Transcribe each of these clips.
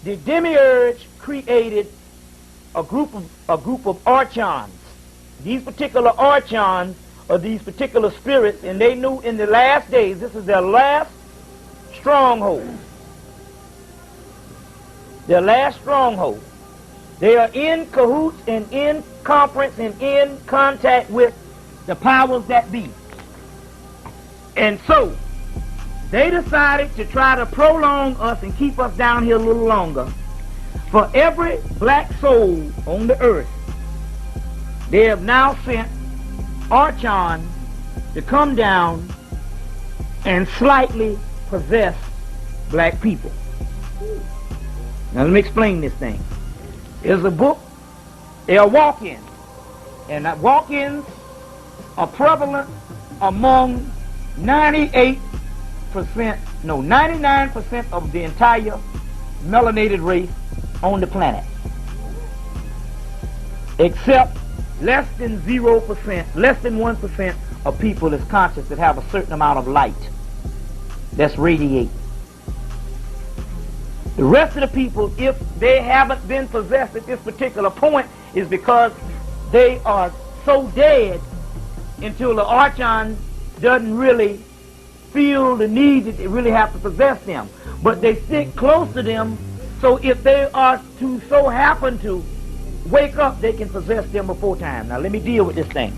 the demiurge created a group of archons. These particular archons are these particular spirits, and they knew in the last days this is their last stronghold. Their last stronghold. They are in cahoots and in conference and in contact with the powers that be. And so, they decided to try to prolong us and keep us down here a little longer. For every black soul on the earth, they have now sent archons to come down and slightly possess black people. Now let me explain this thing. There's a book, they are walk-ins, and that walk-ins are prevalent among 99% of the entire melanated race on the planet, except less than 0%, less than 1% of people is conscious that have a certain amount of light that's radiating. The rest of the people, if they haven't been possessed at this particular point, is because they are so dead until the archon doesn't really feel the need that they really have to possess them. But they stick close to them, so if they are to so happen to wake up, they can possess them before time. Now let me deal with this thing.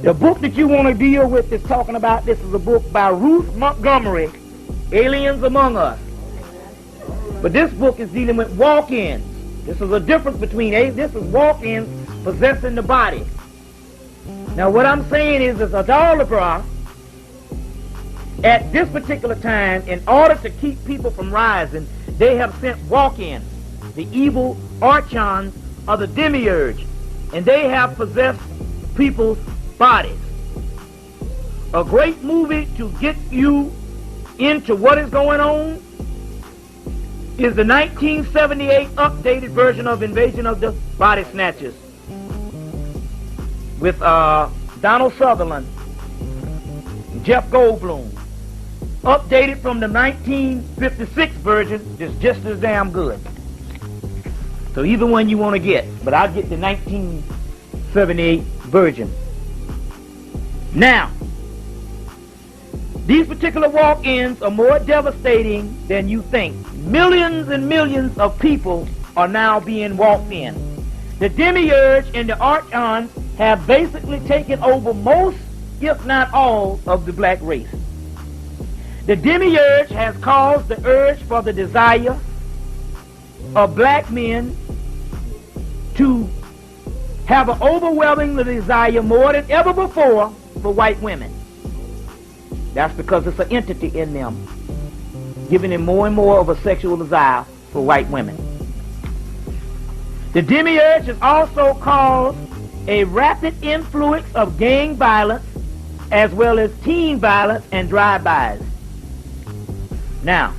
The book that you want to deal with is talking about, this is a book by Ruth Montgomery, Aliens Among Us. But this book is dealing with walk-ins. This is a difference between, this is walk-ins possessing the body. Now what I'm saying is idolater at this particular time, in order to keep people from rising, they have sent walk-ins, the evil archons of the demiurge, and they have possessed people's bodies. A great movie to get you into what is going on is the 1978 updated version of Invasion of the Body Snatchers with Donald Sutherland, Jeff Goldblum. Updated from the 1956 version, is just as damn good. So either one you want to get, but I'll get the 1978 version. Now, these particular walk-ins are more devastating than you think. Millions and millions of people are now being walked in. The demiurge and the archons have basically taken over most, if not all, of the black race. The demiurge has caused the urge for the desire of black men to have an overwhelming desire more than ever before for white women. That's because it's an entity in them, giving them more and more of a sexual desire for white women. The demiurge has also caused a rapid influence of gang violence as well as teen violence and drive-bys. Now,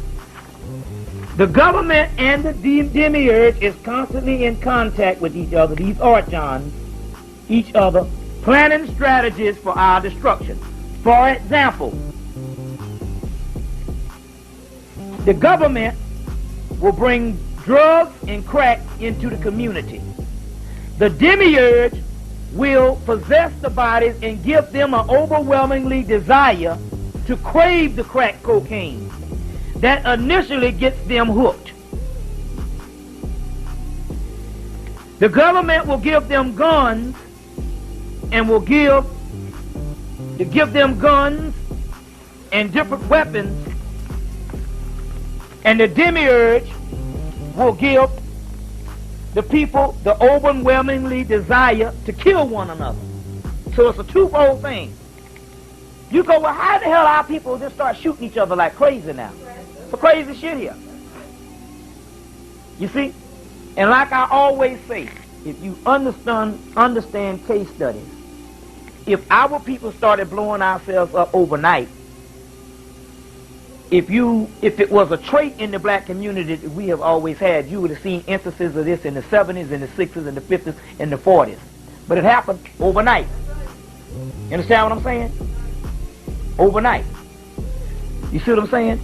the government and the demiurge is constantly in contact with each other, these archons, each other, planning strategies for our destruction. For example, the government will bring drugs and crack into the community. The demiurge will possess the bodies and give them an overwhelmingly desire to crave the crack cocaine that initially gets them hooked. The government will give them guns and will give them guns and different weapons, and the demiurge will give the people the overwhelmingly desire to kill one another. So it's a twofold thing. You go, well, how the hell our people just start shooting each other like crazy now? For crazy shit here. You see? And like I always say, if you understand case studies, if our people started blowing ourselves up overnight, if it was a trait in the black community that we have always had, you would have seen instances of this in the 70s, in the 60s, in the 50s, in the 40s. But it happened overnight. You understand what I'm saying? Overnight. You see what I'm saying?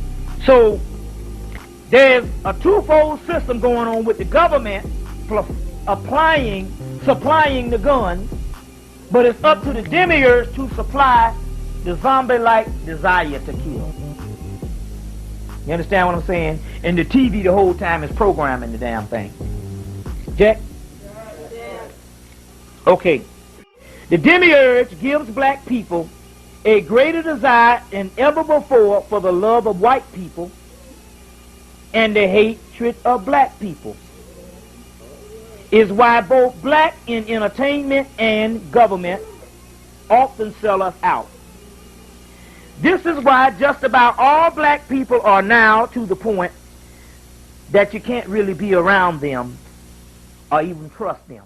So, There's a twofold system going on with the government supplying the guns, but it's up to the demiurge to supply the zombie-like desire to kill. You understand what I'm saying? And the TV the whole time is programming the damn thing. Jack? Okay. The demiurge gives black people a greater desire than ever before for the love of white people and the hatred of black people. Is why both black in entertainment and government often sell us out. This is why just about all black people are now to the point that you can't really be around them or even trust them.